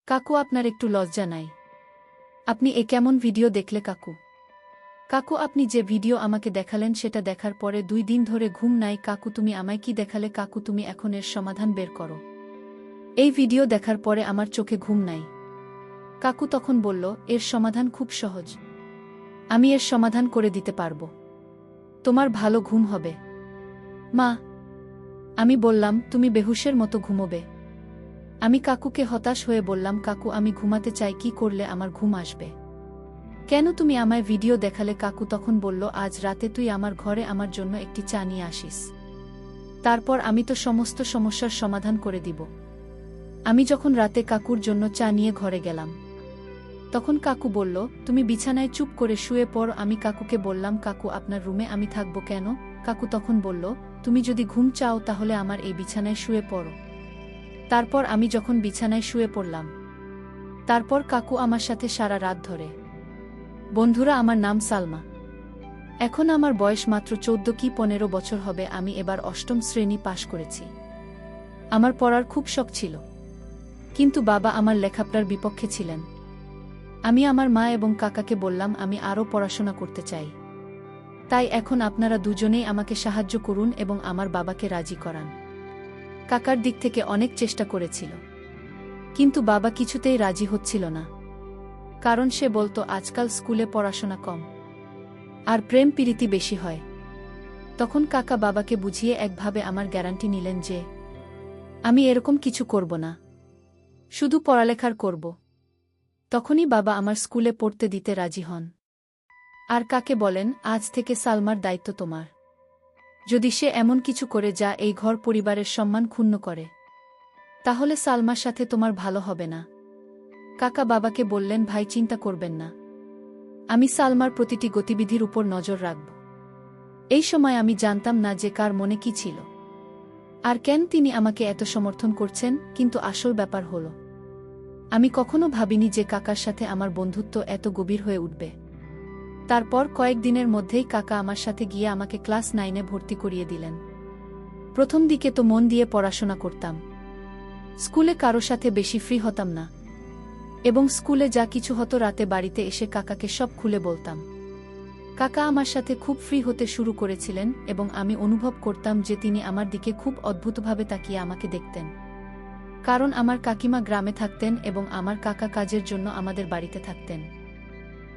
কাকু, আপনার একটু লজ্জা নাই? আপনি এ কেমন ভিডিও দেখলে কাকু? কাকু, আপনি যে ভিডিও আমাকে দেখালেন সেটা দেখার পরে 2 দিন ধরে ঘুম নাই। কাকু, তুমি আমায় কি দেখালে? কাকু, তুমি এখন এর সমাধান বের করো। এই ভিডিও দেখার পরে আমার চোখে ঘুম নাই। কাকু তখন বলল, এর সমাধান খুব সহজ। আমি এর সমাধান করে দিতে পারবো। তোমার ভালো ঘুম হবে। মা, আমি বললাম, তুমি বেহুশের মতো ঘুমোবে। আমি কাকুকে হতাশ হয়ে বললাম, কাকু, আমি ঘুমাতে চাই, কি করলে আমার ঘুম আসবে? কেন তুমি আমায় ভিডিও দেখালে? কাকু তখন বলল, আজ রাতে তুই আমার ঘরে আমার জন্য একটি চা নিয়ে আসিস। তারপর আমি তো সমস্ত সমস্যার সমাধান করে দিব। আমি যখন রাতে কাকুর জন্য চা নিয়ে ঘরে গেলাম, তখন কাকু বলল, তুমি বিছানায় চুপ করে শুয়ে পড়। আমি কাকুকে বললাম, কাকু, আপনার রুমে আমি থাকবো কেন? কাকু তখন বলল, তুমি যদি ঘুম চাও তাহলে আমার এই বিছানায় শুয়ে পড়ো। তারপর আমি যখন বিছানায় শুয়ে পড়লাম, তারপর কাকু আমার সাথে সারা রাত ধরে। বন্ধুরা, আমার নাম সালমা। এখন আমার বয়স মাত্র 14 কি 15 বছর হবে। আমি এবার 8ম শ্রেণী পাশ করেছি। আমার পড়ার খুব শখ ছিল, কিন্তু বাবা আমার লেখাপড়ার বিপক্ষে ছিলেন। আমি আমার মা এবং কাকাকে বললাম, আমি আরও পড়াশোনা করতে চাই। তাই এখন আপনারা দুজনেই আমাকে সাহায্য করুন এবং আমার বাবাকে রাজি করান। কাকার দিক থেকে অনেক চেষ্টা করেছিল, কিন্তু বাবা কিছুতেই রাজি হচ্ছিল না। কারণ সে বলতো, আজকাল স্কুলে পড়াশোনা কম আর প্রেম প্রীতি বেশি হয়। তখন কাকা বাবাকে বুঝিয়ে একভাবে আমার গ্যারান্টি নিলেন যে আমি এরকম কিছু করব না, শুধু পড়ালেখার করব। তখনই বাবা আমার স্কুলে পড়তে দিতে রাজি হন। আর কাকে বলেন, আজ থেকে সালমার দায়িত্ব তোমার। যদি সে এমন কিছু করে যা এই ঘর পরিবারের সম্মান ক্ষুণ্ণ করে, তাহলে সালমার সাথে তোমার ভালো হবে না। কাকা বাবাকে বললেন, ভাই, চিন্তা করবেন না, আমি সালমার প্রতিটি গতিবিধির উপর নজর রাখব। এই সময় আমি জানতাম না যে কার মনে কি ছিল আর কেন তিনি আমাকে এত সমর্থন করছেন। কিন্তু আসল ব্যাপার হলো, আমি কখনো ভাবিনি যে কাকার সাথে আমার বন্ধুত্ব এত গভীর হয়ে উঠবে। তারপর কয়েকদিনের মধ্যেই কাকা আমার সাথে গিয়ে আমাকে ক্লাস 9-এ ভর্তি করিয়ে দিলেন। প্রথম দিকে তো মন দিয়ে পড়াশোনা করতাম, স্কুলে কারো সাথে বেশি ফ্রি হতাম না, এবং স্কুলে যা কিছু হতো রাতে বাড়িতে এসে কাকাকে সব খুলে বলতাম। কাকা আমার সাথে খুব ফ্রি হতে শুরু করেছিলেন এবং আমি অনুভব করতাম যে তিনি আমার দিকে খুব অদ্ভুতভাবে তাকিয়ে আমাকে দেখতেন। কারণ আমার কাকিমা গ্রামে থাকতেন এবং আমার কাকা কাজের জন্য আমাদের বাড়িতে থাকতেন।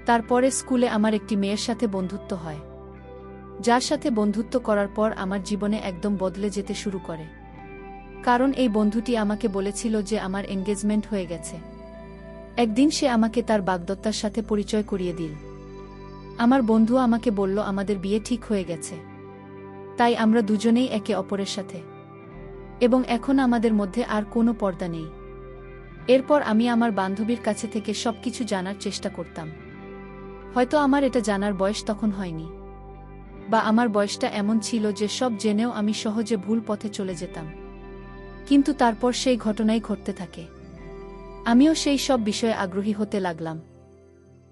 তারপরে স্কুলে আমার একটি মেয়ের সাথে বন্ধুত্ব হয়, যার সাথে বন্ধুত্ব করার পর আমার জীবনে একদম বদলে যেতে শুরু করে। কারণ এই বন্ধুটি আমাকে বলেছিল যে আমার এনগেজমেন্ট হয়ে গেছে। একদিন সে আমাকে তার বাগদত্তার সাথে পরিচয় করিয়ে দিল। আমার বন্ধু আমাকে বলল, আমাদের বিয়ে ঠিক হয়ে গেছে। তাই আমরা দুজনেই একে অপরের সাথে, এবং এখন আমাদের মধ্যে আর কোনো পর্দা নেই। এরপর আমি আমার বান্ধবীর কাছে থেকে সবকিছু জানার চেষ্টা করতাম। হয়তো আমার এটা জানার বয়স তখন হয়নি, বা আমার বয়সটা এমন ছিল যে সব জেনেও আমি সহজে ভুল পথে চলে যেতাম। কিন্তু তারপর সেই ঘটনাই ঘটতে থাকে। আমিও সেই সব বিষয়ে আগ্রহী হতে লাগলাম।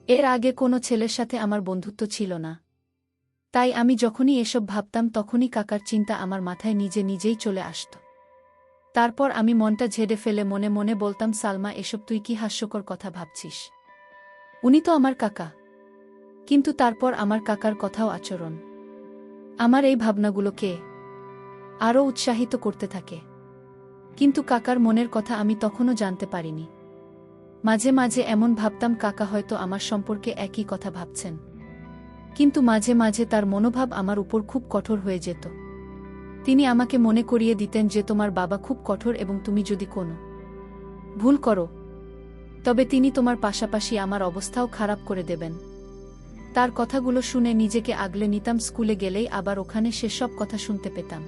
এর আগে কোনো ছেলের সাথে আমার বন্ধুত্ব ছিল না, তাই আমি যখনই এসব ভাবতাম তখনই কাকার চিন্তা আমার মাথায় নিজে নিজেই চলে আসত। তারপর আমি মনটা ঝেড়ে ফেলে মনে মনে বলতাম, সালমা, এসব তুই কি হাস্যকর কথা ভাবছিস? উনি তো আমার কাকা। কিন্তু তারপর আমার কাকার কথাও আচরণ আমার এই ভাবনাগুলোকে আরও উৎসাহিত করতে থাকে। কিন্তু কাকার মনের কথা আমি তখনও জানতে পারিনি। মাঝে মাঝে এমন ভাবতাম, কাকা হয়তো আমার সম্পর্কে একই কথা ভাবছেন, কিন্তু মাঝে মাঝে তার মনোভাব আমার উপর খুব কঠোর হয়ে যেত। তিনি আমাকে মনে করিয়ে দিতেন যে তোমার বাবা খুব কঠোর এবং তুমি যদি কোনো ভুল করো তবে তিনি তোমার পাশাপাশি আমার অবস্থাও খারাপ করে দেবেন। তার কথাগুলো শুনে নিজেকে আগলে নিতাম। স্কুলে গেলেই আবার ওখানে সেসব কথা শুনতে পেতাম।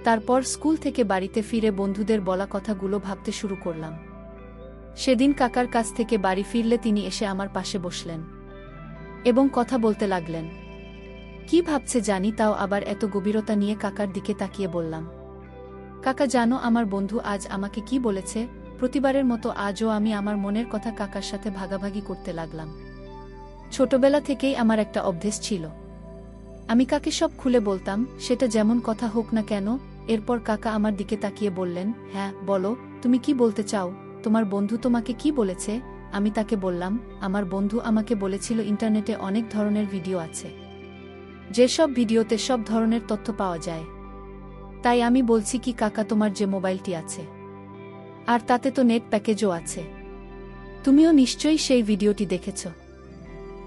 তারপর স্কুল থেকে বাড়িতে ফিরে বন্ধুদের বলা কথাগুলো ভাবতে শুরু করলাম। সেদিন কাকার কাছ থেকে বাড়ি ফিরলে তিনি এসে আমার পাশে বসলেন এবং কথা বলতে লাগলেন। কি ভাবছে জানি, তাও আবার এত গভীরতা নিয়ে কাকার দিকে তাকিয়ে বললাম, কাকা, জানো আমার বন্ধু আজ আমাকে কি বলেছে? প্রতিবারের মতো আজও আমি আমার মনের কথা কাকার সাথে ভাগাভাগি করতে লাগলাম। ছোটবেলা থেকেই আমার একটা অভ্যেস ছিল, আমি কাকে সব খুলে বলতাম, সেটা যেমন কথা হোক না কেন। এরপর কাকা আমার দিকে তাকিয়ে বললেন, হ্যাঁ বলো, তুমি কি বলতে চাও? তোমার বন্ধু তোমাকে কি বলেছে? আমি তাকে বললাম, আমার বন্ধু আমাকে বলেছিল ইন্টারনেটে অনেক ধরনের ভিডিও আছে, যেসব ভিডিওতে সব ধরনের তথ্য পাওয়া যায়। তাই আমি বলছি কি কাকা, তোমার যে মোবাইলটি আছে আর তাতে তো নেট প্যাকেজও আছে, তুমিও নিশ্চয়ই সেই ভিডিওটি দেখেছ।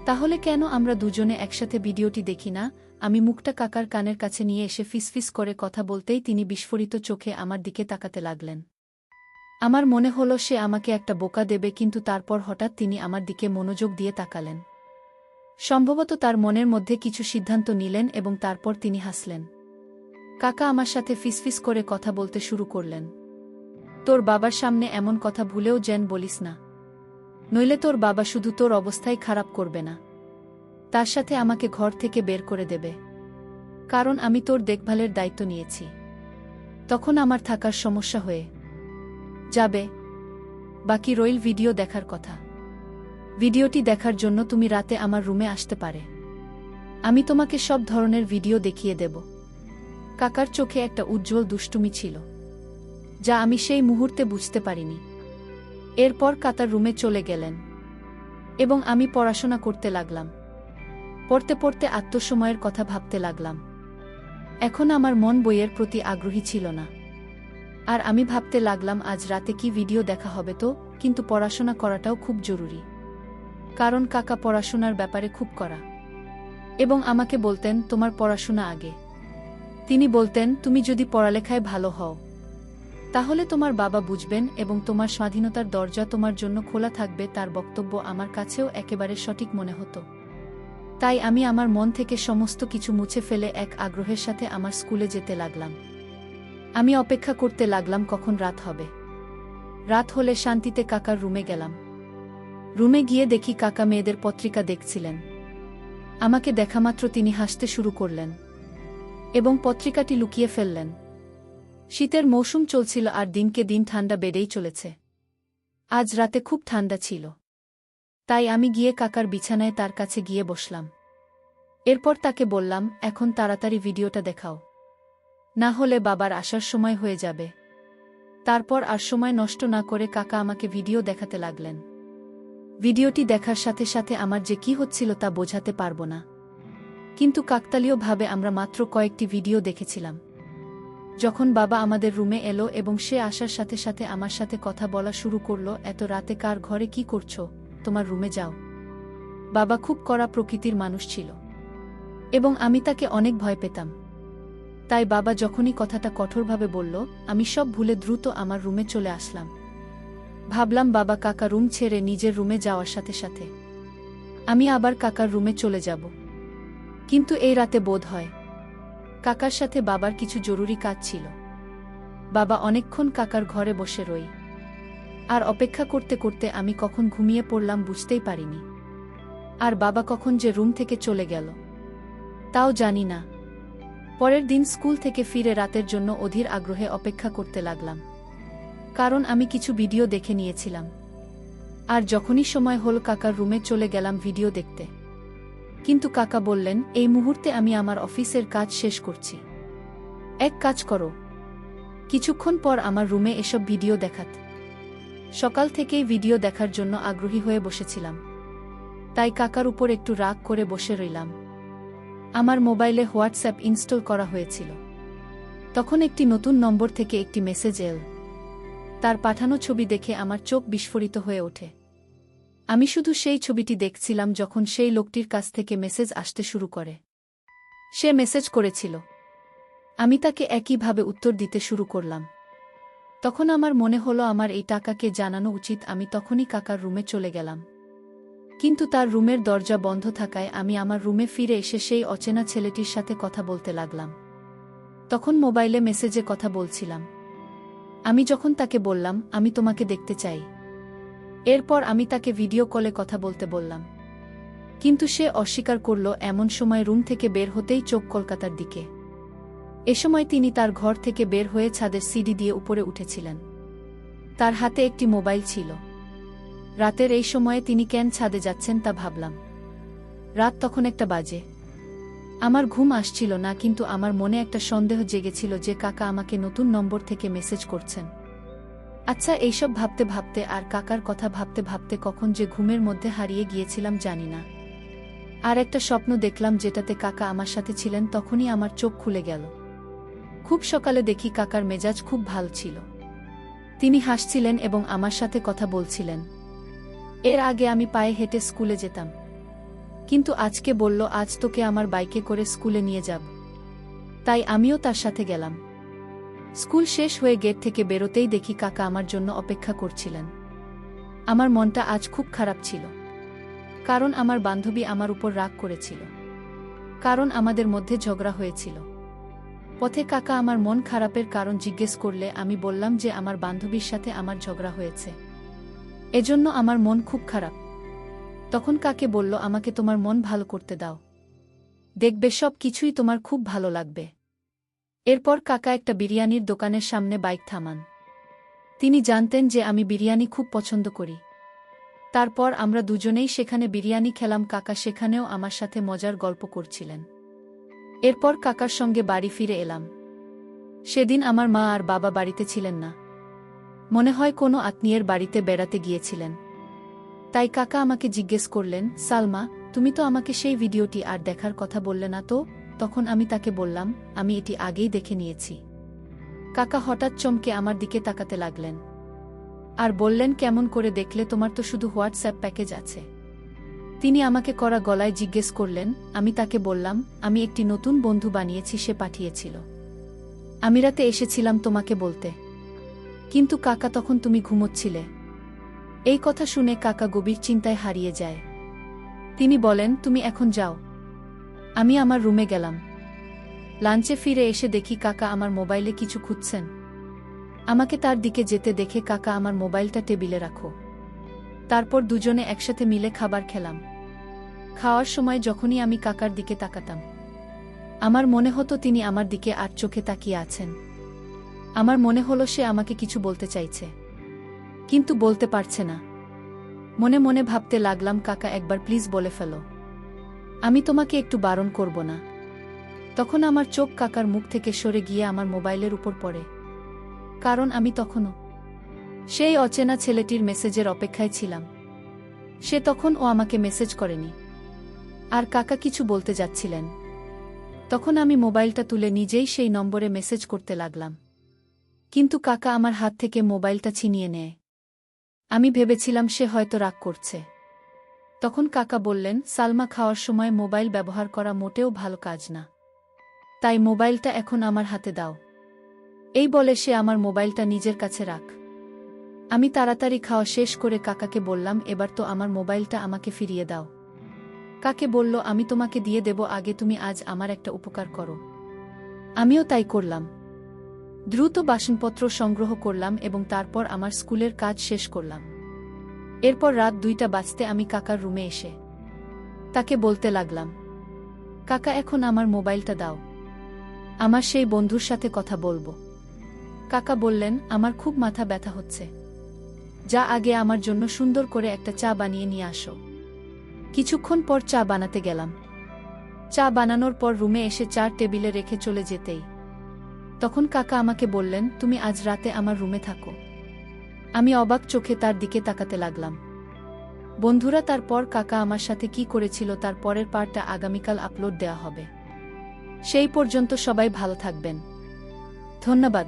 তাহলে কেন আমরা দুজনে একসাথে ভিডিওটি দেখি না? আমি মুখটা কাকার কানের কাছে নিয়ে এসে ফিসফিস করে কথা বলতেই তিনি বিস্ফোরিত চোখে আমার দিকে তাকাতে লাগলেন। আমার মনে হলো সে আমাকে একটা বোকা দেবে, কিন্তু তারপর হঠাৎ তিনি আমার দিকে মনোযোগ দিয়ে তাকালেন। সম্ভবত তার মনের মধ্যে কিছু সিদ্ধান্ত নিলেন এবং তারপর তিনি হাসলেন। কাকা আমার সাথে ফিসফিস করে কথা বলতে শুরু করলেন। তোর বাবার সামনে এমন কথা ভুলেও যেন বলিস না, নইলে তোর বাবা শুধু তোর অবস্থাই খারাপ করবে না, তার সাথে আমাকে ঘর থেকে বের করে দেবে, কারণ আমি তোর দেখভালের দায়িত্ব নিয়েছি। তখন আমার থাকার সমস্যা হয়ে যাবে। বাকি রইল ভিডিও দেখার কথা। ভিডিওটি দেখার জন্য তুমি রাতে আমার রুমে আসতে পারে, আমি তোমাকে সব ধরনের ভিডিও দেখিয়ে দেব। কাকার চোখে একটা উজ্জ্বল দুষ্টুমি ছিল, যা আমি সেই মুহূর্তে বুঝতে পারিনি। এরপর কাতার রুমে চলে গেলেন এবং আমি পড়াশোনা করতে লাগলাম। পড়তে পড়তে আত্মসময়ের কথা ভাবতে লাগলাম। এখন আমার মন বইয়ের প্রতি আগ্রহী ছিল না, আর আমি ভাবতে লাগলাম আজ রাতে কি ভিডিও দেখা হবে তো, কিন্তু পড়াশোনা করাটাও খুব জরুরি, কারণ কাকা পড়াশোনার ব্যাপারে খুব কড়া এবং আমাকে বলতেন তোমার পড়াশোনা আগে। তিনি বলতেন তুমি যদি পড়ালেখায় ভালো হও তাহলে তোমার বাবা বুঝবেন এবং তোমার স্বাধীনতার দরজা তোমার জন্য খোলা থাকবে। তার বক্তব্য আমার কাছেও একেবারে সঠিক মনে হতো। তাই আমি আমার মন থেকে সমস্ত কিছু মুছে ফেলে এক আগ্রহের সাথে আমার স্কুলে যেতে লাগলাম। আমি অপেক্ষা করতে লাগলাম কখন রাত হবে। রাত হলে শান্তিতে কাকার রুমে গেলাম। রুমে গিয়ে দেখি কাকা মেয়েদের পত্রিকা দেখছিলেন। আমাকে দেখামাত্র তিনি হাসতে শুরু করলেন এবং পত্রিকাটি লুকিয়ে ফেললেন। শীতের মৌসুম চলছিল আর দিনকে দিন ঠান্ডা বেড়েই চলেছে। আজ রাতে খুব ঠান্ডা ছিল, তাই আমি গিয়ে কাকার বিছানায় তার কাছে গিয়ে বসলাম। এরপর তাকে বললাম, এখন তাড়াতাড়ি ভিডিওটা দেখাও, না হলে বাবার আসার সময় হয়ে যাবে। তারপর আর সময় নষ্ট না করে কাকা আমাকে ভিডিও দেখাতে লাগলেন। ভিডিওটি দেখার সাথে সাথে আমার যে কি হচ্ছিল তা বোঝাতে পারবো না, কিন্তু কাকতালীয়ভাবে আমরা মাত্র কয়েকটি ভিডিও দেখেছিলাম। যখন বাবা আমাদের রুমে এলো এবং সে আসার সাথে সাথে আমার সাথে কথা বলা শুরু করলো, এত রাতে কার ঘরে কি করছো, তোমার রুমে যাও। বাবা খুব কড়া প্রকৃতির মানুষ ছিল এবং আমি তাকে অনেক ভয় পেতাম। তাই বাবা যখনই কথাটা কঠোরভাবে বলল, আমি সব ভুলে দ্রুত আমার রুমে চলে আসলাম। ভাবলাম বাবা কাকা রুম ছেড়ে নিজের রুমে যাওয়ার সাথে সাথে আমি আবার কাকার রুমে চলে যাব। কিন্তু এই রাতে বোধ হয় কাকার সাথে বাবার কিছু জরুরি কাজ ছিল। বাবা অনেকক্ষণ কাকার ঘরে বসে রই, আর অপেক্ষা করতে করতে আমি কখন ঘুমিয়ে পড়লাম বুঝতেই পারিনি। আর বাবা কখন যে রুম থেকে চলে গেল তাও জানি না। পরের দিন স্কুল থেকে ফিরে রাতের জন্য অধীর আগ্রহে অপেক্ষা করতে লাগলাম, কারণ আমি কিছু ভিডিও দেখে নিয়েছিলাম। আর যখনই সময় হল কাকার রুমে চলে গেলাম ভিডিও দেখতে। কিন্তু কাকা বললেন, এই মুহূর্তে আমি আমার অফিসের কাজ শেষ করছি, এক কাজ করো, কিছুক্ষণ পর আমার রুমে এসব ভিডিও দেখাত। সকাল থেকেই ভিডিও দেখার জন্য আগ্রহী হয়ে বসেছিলাম, তাই কাকার উপর একটু রাগ করে বসে রইলাম। আমার মোবাইলে হোয়াটসঅ্যাপ ইনস্টল করা হয়েছিল। তখন একটি নতুন নম্বর থেকে একটি মেসেজ এল। তার পাঠানো ছবি দেখে আমার চোখ বিস্ফোরিত হয়ে ওঠে। আমি শুধু সেই ছবিটি দেখছিলাম যখন সেই লোকটির কাছ থেকে মেসেজ আসতে শুরু করে। সে মেসেজ করেছিল, আমি তাকে একইভাবে উত্তর দিতে শুরু করলাম। তখন আমার মনে হলো আমার এই টাকাকে জানানো উচিত। আমি তখনই কাকার রুমে চলে গেলাম, কিন্তু তার রুমের দরজা বন্ধ থাকায় আমি আমার রুমে ফিরে এসে সেই অচেনা ছেলেটির সাথে কথা বলতে লাগলাম। তখন মোবাইলে মেসেজে কথা বলছিলাম। আমি যখন তাকে বললাম, আমি তোমাকে দেখতে চাই, এরপর আমি তাকে ভিডিও কলে কথা বলতে বললাম, কিন্তু সে অস্বীকার করল। এমন সময় রুম থেকে বের হতেই চোখ কলকাতার দিকে। এ সময় তিনি তার ঘর থেকে বের হয়ে ছাদের সিঁড়ি দিয়ে উপরে উঠেছিলেন। তার হাতে একটি মোবাইল ছিল। রাতের এই সময়ে তিনি কেন ছাদে যাচ্ছেন তা ভাবলাম। রাত তখন 1টা বাজে। আমার ঘুম আসছিল না, কিন্তু আমার মনে একটা সন্দেহ জেগেছিল যে কাকা আমাকে নতুন নম্বর থেকে মেসেজ করছেন। আচ্ছা, এইসব ভাবতে ভাবতে আর কাকার কথা ভাবতে ভাবতে কখন যে ঘুমের মধ্যে হারিয়ে গিয়েছিলাম জানি না। আর একটা স্বপ্ন দেখলাম যেটাতে কাকা আমার সাথে ছিলেন। তখনই আমার চোখ খুলে গেল। খুব সকালে দেখি কাকার মেজাজ খুব ভালো ছিল। তিনি হাসছিলেন এবং আমার সাথে কথা বলছিলেন। এর আগে আমি পায়ে হেঁটে স্কুলে যেতাম, কিন্তু আজকে বলল আজ তোকে আমার বাইকে করে স্কুলে নিয়ে যাব। তাই আমিও তার সাথে গেলাম। স্কুল শেষ হয়ে গেট থেকে বেরোতেই দেখি কাকা আমার জন্য অপেক্ষা করছিলেন। আমার মনটা আজ খুব খারাপ ছিল, কারণ আমার বান্ধবী আমার উপর রাগ করেছিল, কারণ আমাদের মধ্যে ঝগড়া হয়েছিল। পথে কাকা আমার মন খারাপের কারণ জিজ্ঞেস করলে আমি বললাম যে আমার বান্ধবীর সাথে আমার ঝগড়া হয়েছে, এজন্য আমার মন খুব খারাপ। তখন কাকে বলল আমাকে তোমার মন ভালো করতে দাও, দেখবে সব কিছুই তোমার খুব ভালো লাগবে। এরপর কাকা একটা বিরিয়ানির দোকানের সামনে বাইক থামান। তিনি জানতেন যে আমি বিরিয়ানি খুব পছন্দ করি। তারপর আমরা দুজনেই সেখানে বিরিয়ানি খেলাম। কাকা সেখানেও আমার সাথে মজার গল্প করছিলেন। এরপর কাকার সঙ্গে বাড়ি ফিরে এলাম। সেদিন আমার মা আর বাবা বাড়িতে ছিলেন না, মনে হয় কোনো আত্মীয়ের বাড়িতে বেড়াতে গিয়েছিলেন। তাই কাকা আমাকে জিজ্ঞেস করলেন, সালমা, তুমি তো আমাকে সেই ভিডিওটি আর দেখার কথা বললে না তো? তখন আমি তাকে বললাম, আমি এটি আগেই দেখে নিয়েছি। কাকা হঠাৎ চমকে আমার দিকে তাকাতে লাগলেন আর বললেন, কেমন করে দেখলে? তোমার তো শুধু হোয়াটসঅ্যাপ প্যাকেজ আছে। তিনি আমাকে কড়া গলায় জিজ্ঞেস করলেন। আমি তাকে বললাম, আমি একটি নতুন বন্ধু বানিয়েছি, সে পাঠিয়েছিল। আমি রাতে এসেছিলাম তোমাকে বলতে, কিন্তু কাকা তখন তুমি ঘুমোচ্ছিলে। এই কথা শুনে কাকা গভীর চিন্তায় হারিয়ে যায়। তিনি বলেন, তুমি এখন যাও। আমি আমার রুমে গেলাম। লাঞ্চে ফিরে এসে দেখি কাকা আমার মোবাইলে কিছু খুঁজছেন। আমাকে তার দিকে যেতে দেখে কাকা আমার মোবাইলটা টেবিলে রাখো। তারপর দুজনে একসাথে মিলে খাবার খেলাম। খাওয়ার সময় যখনই আমি কাকার দিকে তাকাতাম, আমার মনে হতো তিনি আমার দিকে আর চোখে তাকিয়ে আছেন। আমার মনে হলো সে আমাকে কিছু বলতে চাইছে, কিন্তু বলতে পারছে না। মনে মনে ভাবতে লাগলাম, কাকা একবার প্লিজ বলে ফেলো, আমি তোমাকে একটু বারণ করব না। তখন আমার চোখ কাকার মুখ থেকে সরে গিয়ে আমার মোবাইলের উপর পড়ে, কারণ আমি তখনও সেই অচেনা ছেলেটির মেসেজের অপেক্ষায় ছিলাম। সে তখন ও আমাকে মেসেজ করেনি, আর কাকা কিছু বলতে যাচ্ছিলেন। তখন আমি মোবাইলটা তুলে নিজেই সেই নম্বরে মেসেজ করতে লাগলাম, কিন্তু কাকা আমার হাত থেকে মোবাইলটা ছিনিয়ে নেয়। আমি ভেবেছিলাম সে হয়তো রাগ করছে। তখন কাকা বললেন, সালমা, খাওয়ার সময় মোবাইল ব্যবহার করা মোটেও ভালো কাজ না, তাই মোবাইলটা এখন আমার হাতে দাও। এই বলে সে আমার মোবাইলটা নিজের কাছে রাখ। আমি তাড়াতাড়ি খাওয়া শেষ করে কাকাকে বললাম, এবার তো আমার মোবাইলটা আমাকে ফিরিয়ে দাও। কাকে বলল, আমি তোমাকে দিয়ে দেব, আগে তুমি আজ আমার একটা উপকার করো। আমিও তাই করলাম। দ্রুত বাসনপত্র সংগ্রহ করলাম এবং তারপর আমার স্কুলের কাজ শেষ করলাম। এরপর রাত 2টা বাজতে আমি কাকার রুমে এসে তাকে বলতে লাগলাম, কাকা, এখন আমার মোবাইলটা দাও, আমার সেই বন্ধুর সাথে কথা বলবো। কাকা বললেন, আমার খুব মাথা ব্যথা হচ্ছে, যা আগে আমার জন্য সুন্দর করে একটা চা বানিয়ে নিয়ে আসো। কিছুক্ষণ পর চা বানাতে গেলাম। চা বানানোর পর রুমে এসে চার টেবিলে রেখে চলে যেতেই তখন কাকা আমাকে বললেন, তুমি আজ রাতে আমার রুমে থাকো। আমি অবাক চোখে তার দিকে তাকাতে লাগলাম। বন্ধুরা, তারপর কাকা আমার সাথে কি করেছিল তার পরের পার্টটা আগামীকাল আপলোড দেওয়া হবে। সেই পর্যন্ত সবাই ভালো থাকবেন। ধন্যবাদ।